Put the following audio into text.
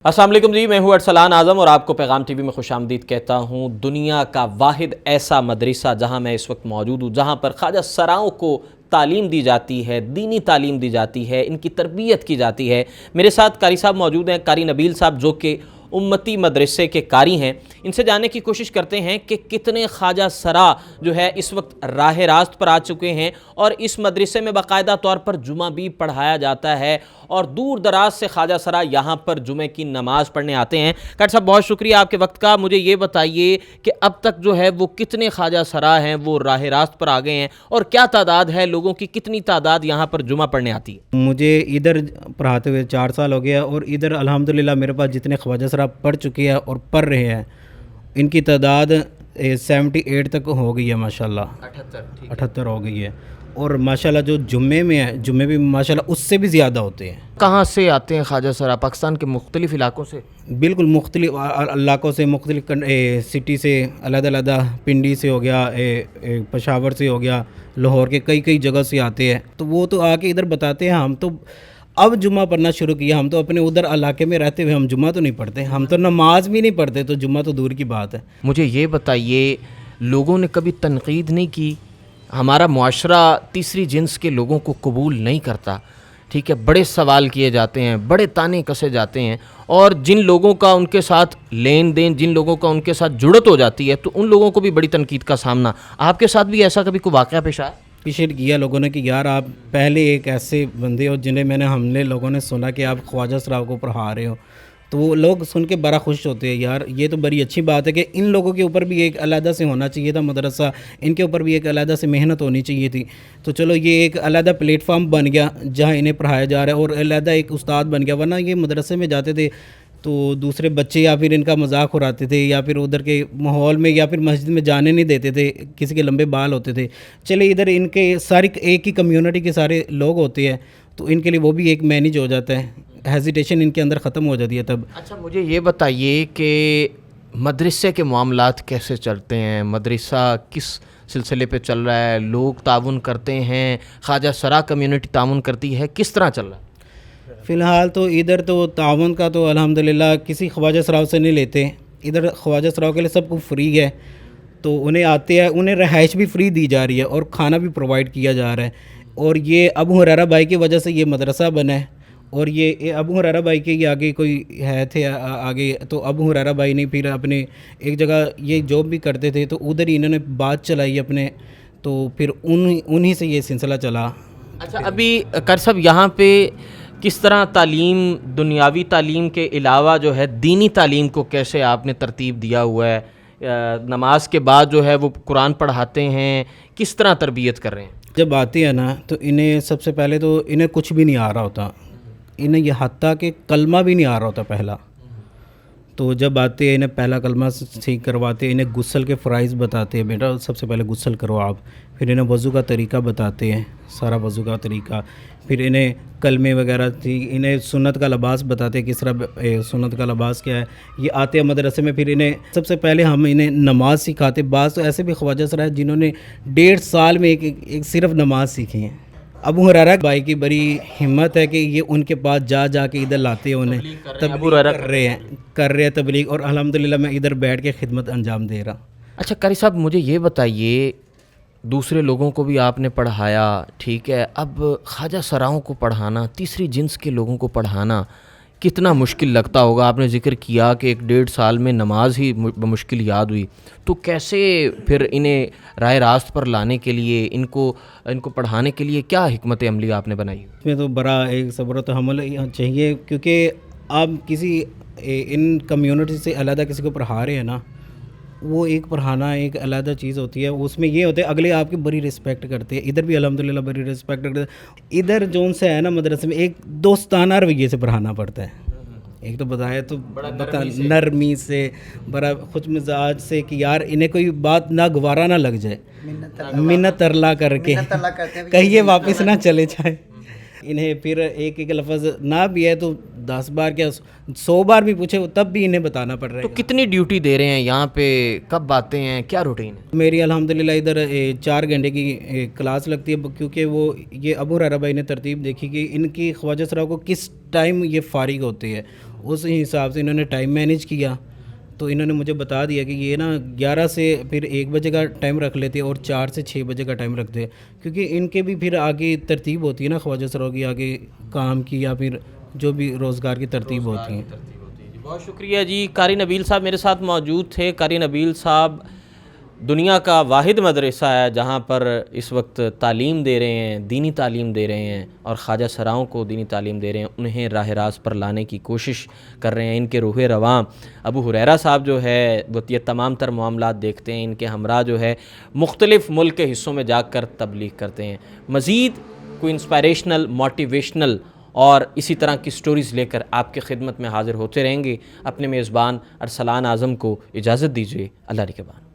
अस्सलाम वालेकुम जी, मैं हूं अरसलान आज़म और आपको पैगाम टीवी में खुश आमदीद कहता हूं। दुनिया का वाहिद ऐसा मदरसा जहां मैं इस वक्त मौजूद हूं, जहां पर ख्वाजा सराओं को तालीम दी जाती है, दीनी तालीम दी जाती है, इनकी तरबियत की जाती है। मेरे साथ कारी साहब मौजूद हैं, कारी नबील साहब, जो कि उम्मती मदरसे के कारी हैं। इनसे जानने की कोशिश करते हैं कि कितने ख्वाजा सरा जो है इस वक्त राह रास्त पर आ चुके हैं और इस मदरसे में बाकायदा तौर पर जुमा भी पढ़ाया जाता है और दूर दराज से ख्वाजा सरा यहाँ पर जुमे की नमाज पढ़ने आते हैं। कारी साहब, बहुत शुक्रिया आपके वक्त का। मुझे ये बताइए कि अब तक जो है वो कितने ख्वाजा सरा हैं वो राह रास्त पर आ गए हैं और क्या तादाद है लोगों की, कितनी तादाद यहाँ पर जुमा पढ़ने आती है? मुझे इधर पढ़ाते हुए 4 साल हो गया और इधर अल्हम्दुलिल्लाह मेरे पास जितने ख्वाजा सरा पढ़ चुके हैं और पढ़ रहे हैं इनकी तादाद 78 तक हो गई है माशाल्लाह। 78 हो गई है। और माशाल्लाह जो जुम्मे में है, जुम्मे भी माशाल्लाह उससे भी ज़्यादा होते हैं। कहाँ से आते हैं ख्वाजा सरा? पाकिस्तान के मुख्तलिफ़ इलाकों से? बिल्कुल मुख्तलिफ इलाकों से, मुख्तलिफ सिटी से, अलग-अलग पिंडी से हो गया, पेशावर से हो गया, लाहौर के कई कई जगह से आते हैं। तो वो तो आके इधर बताते हैं। हम तो अब जुम्मा पढ़ना शुरू किया। हम तो अपने उधर इलाके में रहते हुए हम जुम्मा तो नहीं पढ़ते, हम तो नमाज भी नहीं पढ़ते, तो जुम्मा तो दूर की बात है। मुझे ये बताइए, लोगों ने कभी तनकीद नहीं की? हमारा मुआशरा तीसरी जिन्स के लोगों को कबूल नहीं करता, ठीक है? बड़े सवाल किए जाते हैं, बड़े ताने कसे जाते हैं और जिन लोगों का उनके साथ लेन देन, जिन लोगों का उनके साथ जुड़त हो जाती है, तो उन लोगों को भी बड़ी तनकीद का सामना। आपके साथ भी ऐसा कभी कोई वाक़या पेश आया? अप्रिशिएट किया लोगों ने कि यार आप पहले एक ऐसे बंदे हो जिन्हें हमने लोगों ने सुना कि आप ख्वाजा सराओं को पढ़ा रहे हो, तो वो लोग सुन के बड़ा खुश होते हैं। यार ये तो बड़ी अच्छी बात है कि इन लोगों के ऊपर भी एक अलग से होना चाहिए था मदरसा, इनके ऊपर भी एक अलग से मेहनत होनी चाहिए थी। तो चलो ये एक अलग प्लेटफार्म बन गया जहाँ इन्हें पढ़ाया जा रहा है और अलग एक उस्ताद बन गया। वरना ये मदरसे में जाते थे तो दूसरे बच्चे या फिर इनका मजाक उड़ाते थे या फिर उधर के माहौल में या फिर मस्जिद में जाने नहीं देते थे, किसी के लंबे बाल होते थे। चले इधर इनके सारी एक ही कम्युनिटी के सारे लोग होते हैं तो इनके लिए वो भी एक मैनेज हो जाता है, हेजिटेशन इनके अंदर ख़त्म हो जाती है तब। अच्छा, मुझे ये बताइए कि मदरसे के मामलात कैसे चलते हैं? मदरसा किस सिलसिले पे चल रहा है? लोग ताउन करते हैं? ख्वाजा सरा कम्युनिटी ताउन करती है? किस तरह चल रहा है? फ़िलहाल तो इधर तो तावन का तो अल्हम्दुलिल्लाह किसी ख्वाजा सराव से नहीं लेते। इधर ख्वाजा सराव के लिए सब कुछ फ्री है, तो उन्हें आते हैं, उन्हें रहाइश भी फ्री दी जा रही है और खाना भी प्रोवाइड किया जा रहा है। और ये अबू हुरैरा भाई की वजह से ये मदरसा बना है। और ये अबू हुरैरा भाई के आगे कोई है थे आगे, तो अबू हुरैरा भाई ने फिर अपने एक जगह ये जॉब भी करते थे तो उधर ही इन्होंने बात चलाई अपने, तो फिर उन्हीं से ये सिलसिला चला। अच्छा, अभी कर साहब यहाँ पे किस तरह तालीम, दुनियावी तालीम के अलावा जो है दीनी तालीम को कैसे आपने तरतीब दिया हुआ है? नमाज के बाद जो है वो कुरान पढ़ाते हैं, किस तरह तरबियत कर रहे हैं? जब आते हैं ना तो इन्हें सबसे पहले तो इन्हें कुछ भी नहीं आ रहा होता, इन्हें यह हत्ता कि कलमा भी नहीं आ रहा होता पहला। तो जब आते हैं इन्हें पहला कलमा सीख करवाते हैं, इन्हें गुस्ल के फ़राइज़ बताते हैं, बेटा सबसे पहले गुस्ल करो आप। फिर इन्हें वज़ू का तरीका बताते हैं, सारा वज़ू का तरीका। फिर इन्हें कलमे वगैरह थी, इन्हें सुन्नत का लिबास बताते हैं, किस तरह सुन्नत का लिबास क्या है। ये आते हैं मदरसे में, फिर इन्हें सबसे पहले हम इन्हें नमाज सिखाते। बाज़ तो ऐसे भी ख्वाजा सरा है जिन्होंने 1.5 साल में एक सिर्फ नमाज सीखी है। अबू हुरैरा भाई की बड़ी हिम्मत है कि ये उनके पास जा के इधर लाते हैं, उन्हें तबलीग कर रहे हैं तबलीग, और अल्हम्दुलिल्लाह मैं इधर बैठ के खिदमत अंजाम दे रहा। अच्छा कारी साहब, मुझे ये बताइए, दूसरे लोगों को भी आपने पढ़ाया, ठीक है, अब ख्वाजा सराओं को पढ़ाना, तीसरी जिन्स के लोगों को पढ़ाना कितना मुश्किल लगता होगा? आपने जिक्र किया कि 1.5 साल में नमाज ही मुश्किल याद हुई, तो कैसे फिर इन्हें राह रास्त पर लाने के लिए, इनको पढ़ाने के लिए क्या हिकमत अमली आपने बनाई? इसमें तो बड़ा एक सब्र व तहम्मुल चाहिए, क्योंकि आप किसी इन कम्युनिटी से अलग किसी को पढ़ा रहे हैं ना, वो एक पढ़ाना एक अलग चीज़ होती है। उसमें ये होता है अगले आपकी बड़ी रिस्पेक्ट करते हैं। इधर भी अल्हम्दुलिल्लाह बड़ी रिस्पेक्ट करते हैं। इधर जोन से है ना मदरसे में एक दोस्ताना रवैये से पढ़ाना पड़ता है। एक तो बताया तो बता नरमी से, बड़ा खुश मिजाज से कि यार इन्हें कोई बात ना गवारा ना लग जाए, मिन्नत तरला करके कहीं ये वापस ना चले जाए। इन्हें फिर एक लफ्ज़ ना भी है तो 10 बार क्या 100 बार भी पूछे तब भी इन्हें बताना पड़ रहा है। तो कितनी ड्यूटी दे रहे हैं यहाँ पे? कब आते हैं? क्या रूटीन है? मेरी अल्हम्दुलिल्लाह इधर 4 घंटे की क्लास लगती है, क्योंकि वो ये अबू हुरैरा भाई ने तरतीब देखी कि इनकी ख्वाजा सराओं को किस टाइम ये फारिग होते हैं اس حساب سے انہوں نے ٹائم مینیج کیا. تو انہوں نے مجھے بتا دیا کہ یہ نا 11 سے پھر 1 بجے کا ٹائم رکھ لیتے اور 4 سے 6 بجے کا ٹائم رکھتے, کیونکہ ان کے بھی پھر آگے ترتیب ہوتی ہے نا خواجہ سراؤں کی, آگے کام کی یا پھر جو بھی روزگار کی ترتیب ہوتی ہیں. بہت شکریہ جی. قاری نبیل صاحب میرے ساتھ موجود تھے. قاری نبیل صاحب دنیا کا واحد مدرسہ ہے جہاں پر اس وقت تعلیم دے رہے ہیں, دینی تعلیم دے رہے ہیں, اور خواجہ سراؤں کو دینی تعلیم دے رہے ہیں, انہیں راہ راست پر لانے کی کوشش کر رہے ہیں. ان کے روح رواں ابو ہریرہ صاحب جو ہے وہ یہ تمام تر معاملات دیکھتے ہیں, ان کے ہمراہ جو ہے مختلف ملک کے حصوں میں جا کر تبلیغ کرتے ہیں. مزید کوئی انسپائریشنل, موٹیویشنل اور اسی طرح کی سٹوریز لے کر آپ کی خدمت میں حاضر ہوتے رہیں گے. اپنے میزبان ارسلان اعظم کو اجازت دیجیے. اللہ نگہبان.